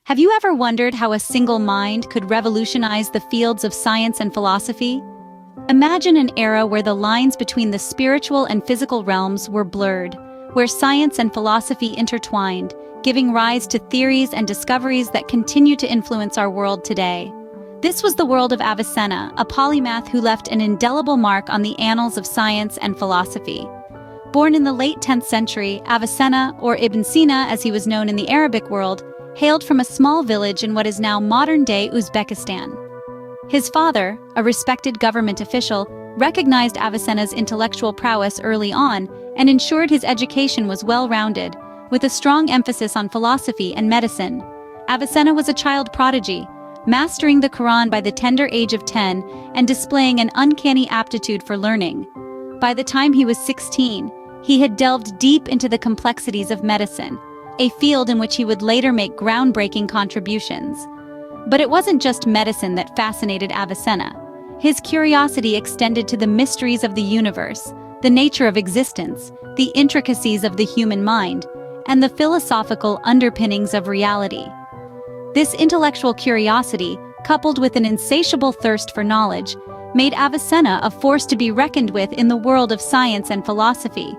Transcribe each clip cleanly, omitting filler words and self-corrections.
Have you ever wondered how a single mind could revolutionize the fields of science and philosophy? Imagine an era where the lines between the spiritual and physical realms were blurred, where science and philosophy intertwined, giving rise to theories and discoveries that continue to influence our world today. This was the world of Avicenna, a polymath who left an indelible mark on the annals of science and philosophy. Born in the late 10th century, Avicenna, or Ibn Sina as he was known in the Arabic world, hailed from a small village in what is now modern-day Uzbekistan. His father, a respected government official, recognized Avicenna's intellectual prowess early on and ensured his education was well-rounded, with a strong emphasis on philosophy and medicine. Avicenna was a child prodigy, mastering the Quran by the tender age of 10 and displaying an uncanny aptitude for learning. By the time he was 16, he had delved deep into the complexities of medicine, a field in which he would later make groundbreaking contributions. But it wasn't just medicine that fascinated Avicenna. His curiosity extended to the mysteries of the universe, the nature of existence, the intricacies of the human mind, and the philosophical underpinnings of reality. This intellectual curiosity, coupled with an insatiable thirst for knowledge, made Avicenna a force to be reckoned with in the world of science and philosophy.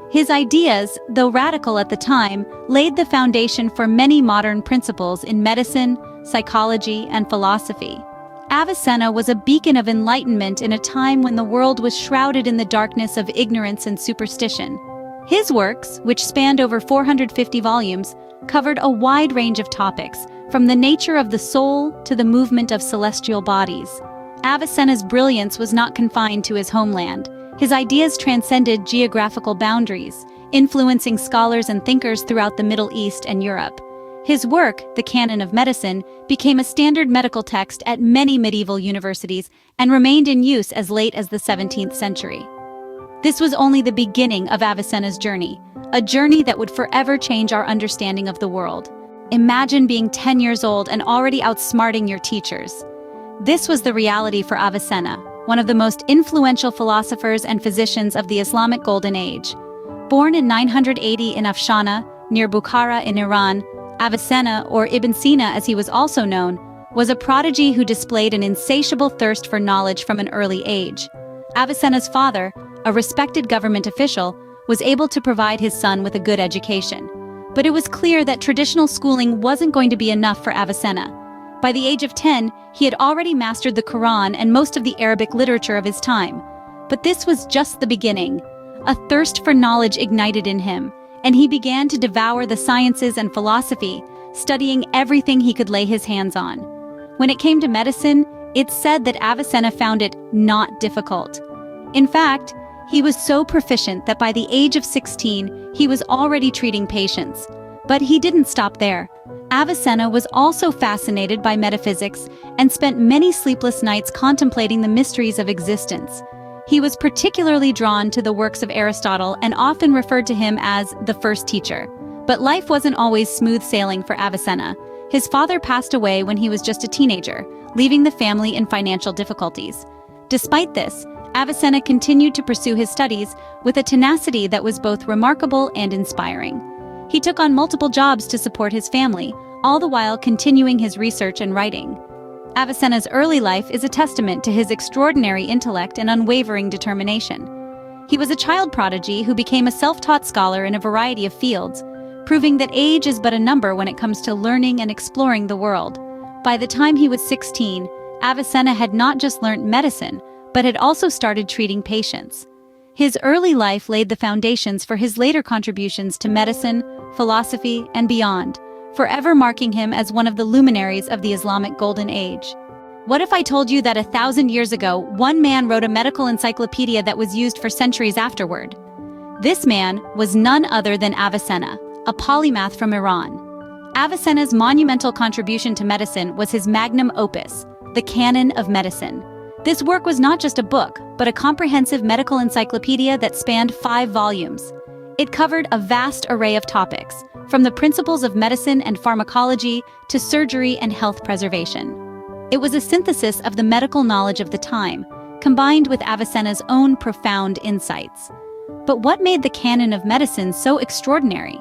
His ideas, though radical at the time, laid the foundation for many modern principles in medicine, psychology, and philosophy. Avicenna was a beacon of enlightenment in a time when the world was shrouded in the darkness of ignorance and superstition. His works, which spanned over 450 volumes, covered a wide range of topics, from the nature of the soul to the movement of celestial bodies. Avicenna's brilliance was not confined to his homeland. His ideas transcended geographical boundaries, influencing scholars and thinkers throughout the Middle East and Europe. His work, the Canon of Medicine, became a standard medical text at many medieval universities and remained in use as late as the 17th century. This was only the beginning of Avicenna's journey, a journey that would forever change our understanding of the world. Imagine being 10 years old and already outsmarting your teachers. This was the reality for Avicenna, one of the most influential philosophers and physicians of the Islamic Golden Age. Born in 980 in Afshana, near Bukhara in Iran, Avicenna, or Ibn Sina as he was also known, was a prodigy who displayed an insatiable thirst for knowledge from an early age. Avicenna's father, a respected government official, was able to provide his son with a good education. But it was clear that traditional schooling wasn't going to be enough for Avicenna. By the age of 10, he had already mastered the Quran and most of the Arabic literature of his time. But this was just the beginning. A thirst for knowledge ignited in him, and he began to devour the sciences and philosophy, studying everything he could lay his hands on. When it came to medicine, it's said that Avicenna found it not difficult. In fact, he was so proficient that by the age of 16, he was already treating patients. But he didn't stop there. Avicenna was also fascinated by metaphysics and spent many sleepless nights contemplating the mysteries of existence. He was particularly drawn to the works of Aristotle and often referred to him as the first teacher. But life wasn't always smooth sailing for Avicenna. His father passed away when he was just a teenager, leaving the family in financial difficulties. Despite this, Avicenna continued to pursue his studies with a tenacity that was both remarkable and inspiring. He took on multiple jobs to support his family, all the while continuing his research and writing. Avicenna's early life is a testament to his extraordinary intellect and unwavering determination. He was a child prodigy who became a self-taught scholar in a variety of fields, proving that age is but a number when it comes to learning and exploring the world. By the time he was 16, Avicenna had not just learnt medicine, but had also started treating patients. His early life laid the foundations for his later contributions to medicine, philosophy, and beyond, forever marking him as one of the luminaries of the Islamic Golden Age. What if I told you that 1,000 years ago, one man wrote a medical encyclopedia that was used for centuries afterward? This man was none other than Avicenna, a polymath from Iran. Avicenna's monumental contribution to medicine was his magnum opus, the Canon of Medicine. This work was not just a book, but a comprehensive medical encyclopedia that spanned 5 volumes. It covered a vast array of topics, from the principles of medicine and pharmacology to surgery and health preservation. It was a synthesis of the medical knowledge of the time, combined with Avicenna's own profound insights. But what made the Canon of Medicine so extraordinary?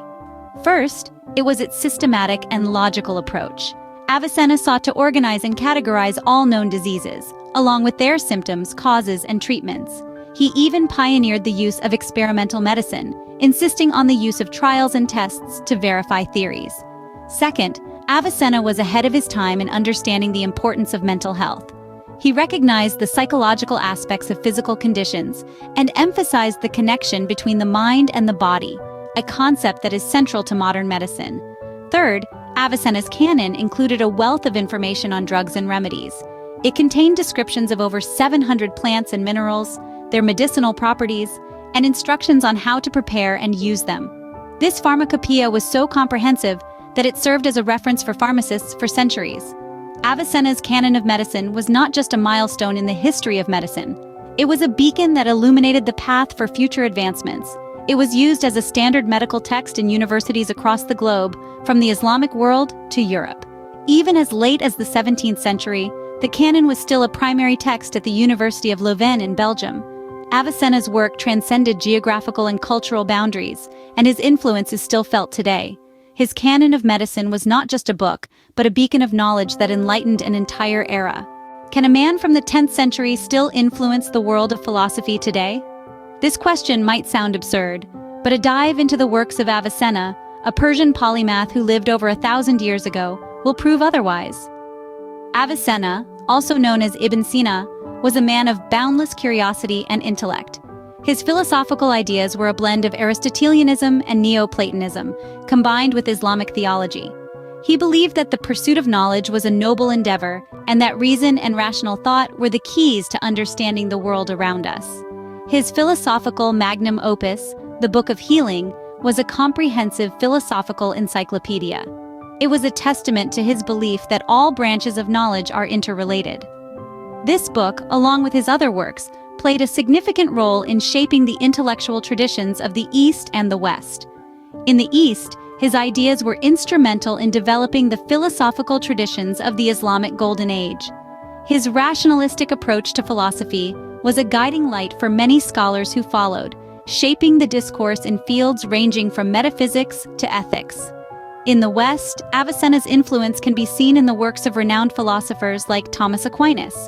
First, it was its systematic and logical approach. Avicenna sought to organize and categorize all known diseases, along with their symptoms, causes, and treatments. He even pioneered the use of experimental medicine, insisting on the use of trials and tests to verify theories. Second, Avicenna was ahead of his time in understanding the importance of mental health. He recognized the psychological aspects of physical conditions and emphasized the connection between the mind and the body, a concept that is central to modern medicine. Third, Avicenna's canon included a wealth of information on drugs and remedies. It contained descriptions of over 700 plants and minerals, their medicinal properties, and instructions on how to prepare and use them. This pharmacopoeia was so comprehensive that it served as a reference for pharmacists for centuries. Avicenna's canon of medicine was not just a milestone in the history of medicine. It was a beacon that illuminated the path for future advancements. It was used as a standard medical text in universities across the globe, from the Islamic world to Europe. Even as late as the 17th century, the canon was still a primary text at the University of Leuven in Belgium. Avicenna's work transcended geographical and cultural boundaries, and his influence is still felt today. His canon of medicine was not just a book, but a beacon of knowledge that enlightened an entire era. Can a man from the 10th century still influence the world of philosophy today? This question might sound absurd, but a dive into the works of Avicenna, a Persian polymath who lived over 1,000 years ago, will prove otherwise. Avicenna, also known as Ibn Sina, was a man of boundless curiosity and intellect. His philosophical ideas were a blend of Aristotelianism and Neoplatonism, combined with Islamic theology. He believed that the pursuit of knowledge was a noble endeavor, and that reason and rational thought were the keys to understanding the world around us. His philosophical magnum opus, the Book of Healing, was a comprehensive philosophical encyclopedia. It was a testament to his belief that all branches of knowledge are interrelated. This book, along with his other works, played a significant role in shaping the intellectual traditions of the East and the West. In the East, his ideas were instrumental in developing the philosophical traditions of the Islamic Golden Age. His rationalistic approach to philosophy was a guiding light for many scholars who followed, shaping the discourse in fields ranging from metaphysics to ethics. In the West, Avicenna's influence can be seen in the works of renowned philosophers like Thomas Aquinas.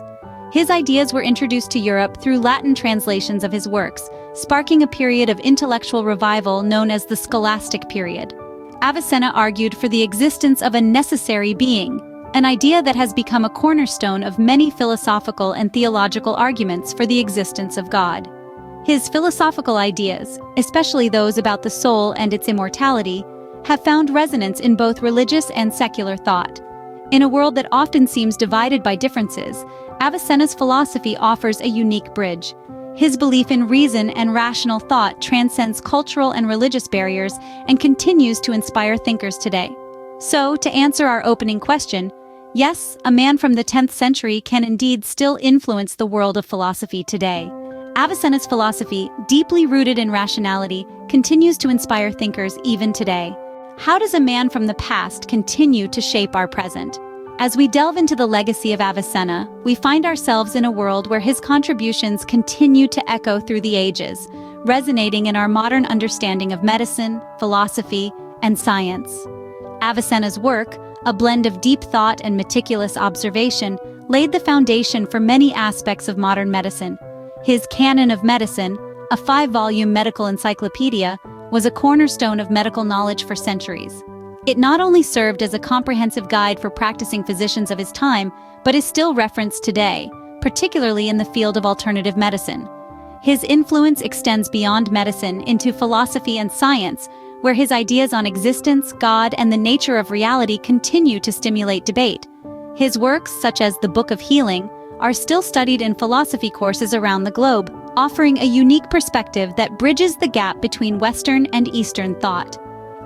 His ideas were introduced to Europe through Latin translations of his works, sparking a period of intellectual revival known as the Scholastic period. Avicenna argued for the existence of a necessary being, an idea that has become a cornerstone of many philosophical and theological arguments for the existence of God. His philosophical ideas, especially those about the soul and its immortality, have found resonance in both religious and secular thought. In a world that often seems divided by differences, Avicenna's philosophy offers a unique bridge. His belief in reason and rational thought transcends cultural and religious barriers and continues to inspire thinkers today. So, to answer our opening question, yes, a man from the 10th century can indeed still influence the world of philosophy today. Avicenna's philosophy, deeply rooted in rationality, continues to inspire thinkers even today. How does a man from the past continue to shape our present? As we delve into the legacy of Avicenna, we find ourselves in a world where his contributions continue to echo through the ages, resonating in our modern understanding of medicine, philosophy, and science. Avicenna's work, a blend of deep thought and meticulous observation, laid the foundation for many aspects of modern medicine. His Canon of Medicine, a 5-volume medical encyclopedia, was a cornerstone of medical knowledge for centuries. It not only served as a comprehensive guide for practicing physicians of his time, but is still referenced today, particularly in the field of alternative medicine. His influence extends beyond medicine into philosophy and science, where his ideas on existence, God, and the nature of reality continue to stimulate debate. His works, such as the Book of Healing, are still studied in philosophy courses around the globe, offering a unique perspective that bridges the gap between Western and Eastern thought.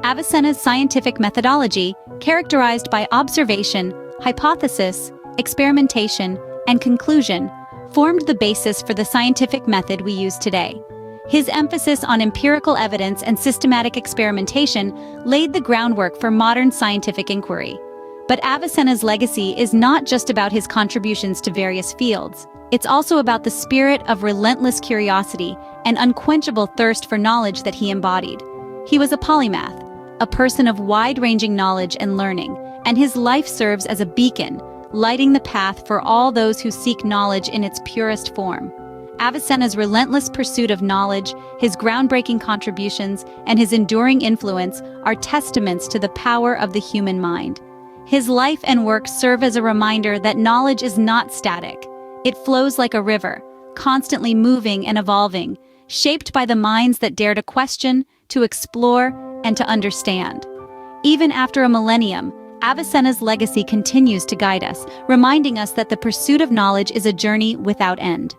Avicenna's scientific methodology, characterized by observation, hypothesis, experimentation, and conclusion, formed the basis for the scientific method we use today. His emphasis on empirical evidence and systematic experimentation laid the groundwork for modern scientific inquiry. But Avicenna's legacy is not just about his contributions to various fields. It's also about the spirit of relentless curiosity and unquenchable thirst for knowledge that he embodied. He was a polymath, a person of wide-ranging knowledge and learning, and his life serves as a beacon, lighting the path for all those who seek knowledge in its purest form. Avicenna's relentless pursuit of knowledge, his groundbreaking contributions, and his enduring influence are testaments to the power of the human mind. His life and work serve as a reminder that knowledge is not static. It flows like a river, constantly moving and evolving, shaped by the minds that dare to question, to explore, and to understand. Even after a millennium, Avicenna's legacy continues to guide us, reminding us that the pursuit of knowledge is a journey without end.